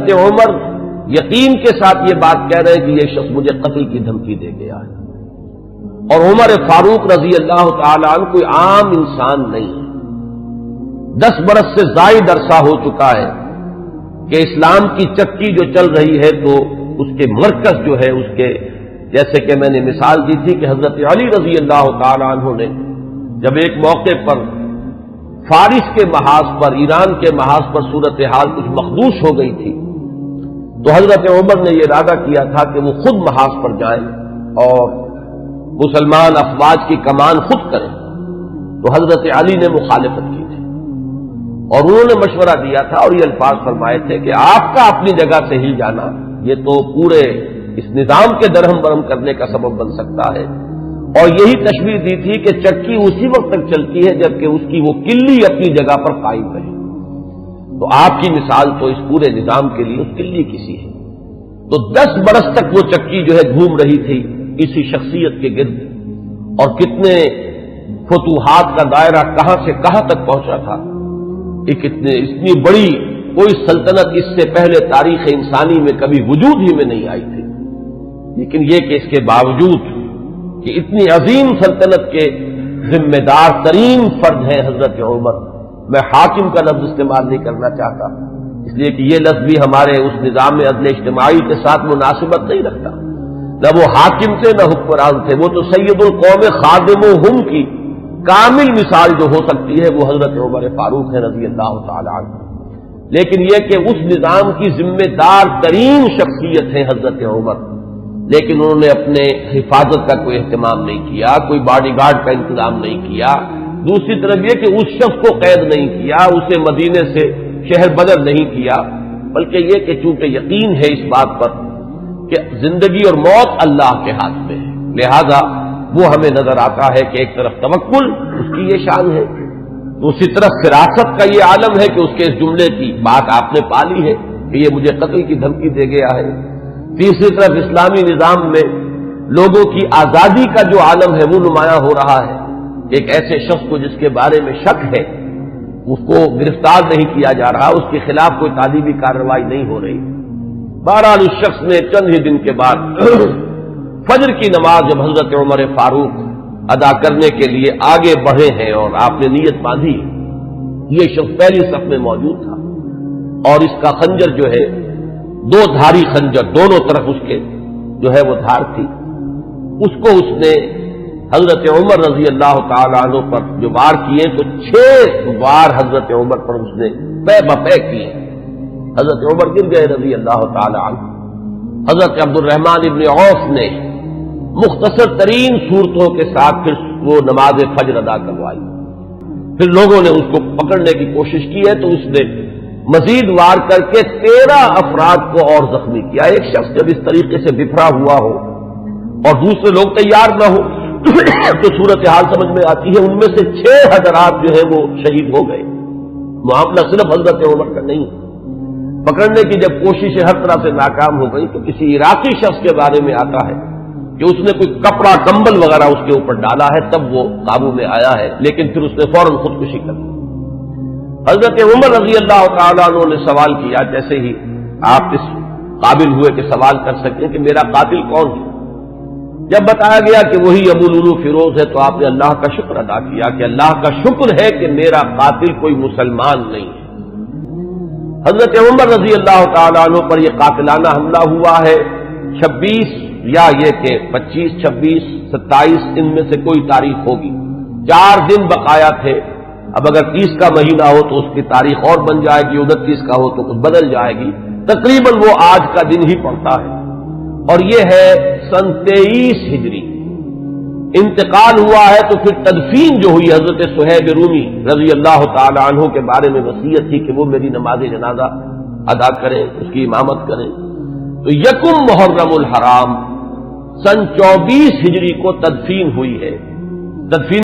حضرت عمر یقین کے ساتھ یہ بات کہہ رہے ہیں کہ یہ شخص مجھے قتل کی دھمکی دے گیا ہے. اور عمر فاروق رضی اللہ تعالی عنہ کوئی عام انسان نہیں ہے. 10 برس سے زائد عرصہ ہو چکا ہے کہ اسلام کی چکی جو چل رہی ہے تو اس کے مرکز جو ہے اس کے، جیسے کہ میں نے مثال دی تھی کہ حضرت علی رضی اللہ تعالی عنہ نے جب ایک موقع پر فارس کے محاذ پر، ایران کے محاذ پر صورتحال کچھ مخدوش ہو گئی تھی، تو حضرت عمر نے یہ ارادہ کیا تھا کہ وہ خود محاذ پر جائیں اور مسلمان افواج کی کمان خود کریں. تو حضرت علی نے مخالفت کی تھی اور انہوں نے مشورہ دیا تھا اور یہ الفاظ فرمائے تھے کہ آپ کا اپنی جگہ سے ہل جانا یہ تو پورے اس نظام کے درہم برہم کرنے کا سبب بن سکتا ہے. اور یہی تشبیہ دی تھی کہ چکی اسی وقت تک چلتی ہے جبکہ اس کی وہ کلی اپنی جگہ پر قائم رہے. تو آپ کی مثال تو اس پورے نظام کے لیے اس کلی کی سی ہے. تو 10 برس تک وہ چکی جو ہے گھوم رہی تھی اسی شخصیت کے گرد، اور کتنے فتوحات کا دائرہ کہاں سے کہاں تک پہنچا تھا. اتنی بڑی کوئی سلطنت اس سے پہلے تاریخ انسانی میں کبھی وجود ہی میں نہیں آئی تھی. لیکن یہ کہ اس کے باوجود کہ اتنی عظیم سلطنت کے ذمہ دار ترین فرد ہیں حضرت عمر، میں حاکم کا لفظ استعمال نہیں کرنا چاہتا اس لیے کہ یہ لفظ بھی ہمارے اس نظام عدل اجتماعی کے ساتھ مناسبت نہیں رکھتا. نہ وہ حاکم تھے نہ حکمران تھے، وہ تو سید القوم خادمہم کی کامل مثال جو ہو سکتی ہے وہ حضرت عمر فاروق ہے رضی اللہ تعالی عنہ. لیکن یہ کہ اس نظام کی ذمہ دار ترین شخصیت ہے حضرت عمر، لیکن انہوں نے اپنے حفاظت کا کوئی اہتمام نہیں کیا، کوئی باڈی گارڈ کا انتظام نہیں کیا. دوسری طرف یہ کہ اس شخص کو قید نہیں کیا، اسے مدینے سے شہر بدر نہیں کیا، بلکہ یہ کہ چونکہ یقین ہے اس بات پر کہ زندگی اور موت اللہ کے ہاتھ میں ہے، لہذا وہ ہمیں نظر آتا ہے کہ ایک طرف توکل اس کی یہ شان ہے، دوسری طرف فراست کا یہ عالم ہے کہ اس کے اس جملے کی بات آپ نے پالی ہے کہ یہ مجھے قتل کی دھمکی دے گیا ہے. تیسری طرف اسلامی نظام میں لوگوں کی آزادی کا جو عالم ہے وہ نمایاں ہو رہا ہے. ایک ایسے شخص کو جس کے بارے میں شک ہے اس کو گرفتار نہیں کیا جا رہا، اس کے خلاف کوئی تعلیمی کارروائی نہیں ہو رہی. بہرحال اس شخص نے چند ہی دن کے بعد فجر کی نماز جب حضرت عمر فاروق ادا کرنے کے لیے آگے بڑھے ہیں اور آپ نے نیت باندھی، یہ شخص پہلی صف میں موجود تھا اور اس کا خنجر جو ہے 2 دھاری خنجر، دونوں طرف اس کے جو ہے وہ دھار تھی، اس کو اس نے حضرت عمر رضی اللہ تعالی عنہ پر جو وار کیے تو 6 وار حضرت عمر پر اس نے پے بپے کیے. حضرت عمر گر گئے رضی اللہ تعالی عنہ. حضرت عبد الرحمن ابن عوف نے مختصر ترین صورتوں کے ساتھ پھر وہ نماز فجر ادا کروائی. پھر لوگوں نے اس کو پکڑنے کی کوشش کی ہے تو اس نے مزید وار کر کے 13 افراد کو اور زخمی کیا. ایک شخص جب اس طریقے سے بکھرا ہوا ہو اور دوسرے لوگ تیار نہ ہو تو صورتحال سمجھ میں آتی ہے. ان میں سے 6 حضرات جو ہے وہ شہید ہو گئے. معاملہ صرف حضرت عمر کا نہیں، پکڑنے کی جب کوششیں ہر طرح سے ناکام ہو گئی تو کسی عراقی شخص کے بارے میں آتا ہے کہ اس نے کوئی کپڑا کمبل وغیرہ اس کے اوپر ڈالا ہے تب وہ قابو میں آیا ہے، لیکن پھر اس نے فوراً خودکشی کر لی. حضرت عمر رضی اللہ تعالیٰ عنہ نے سوال کیا، جیسے ہی آپ اس قابل ہوئے کہ سوال کر سکیں کہ میرا قاتل کون ہے. جب بتایا گیا کہ وہی ابو لولو فیروز ہے تو آپ نے اللہ کا شکر ادا کیا کہ اللہ کا شکر ہے کہ میرا قاتل کوئی مسلمان نہیں ہے. حضرت عمر رضی اللہ تعالیٰ عنہ پر یہ قاتلانہ حملہ ہوا ہے 26 یا یہ کہ 25 26 27 ان میں سے کوئی تاریخ ہوگی. 4 دن بقایا تھے. اب اگر 30 کا مہینہ ہو تو اس کی تاریخ اور بن جائے گی، 29 کا ہو تو کچھ بدل جائے گی. تقریباً وہ آج کا دن ہی پڑتا ہے اور یہ ہے سن 23 ہجری. انتقال ہوا ہے تو پھر تدفین جو ہوئی حضرت صہیب رومی رضی اللہ تعالی عنہ کے بارے میں وصیت تھی کہ وہ میری نماز جنازہ ادا کریں، اس کی امامت کریں. تو 1 محرم الحرام سن 24 ہجری کو تدفین ہوئی ہے. تدفین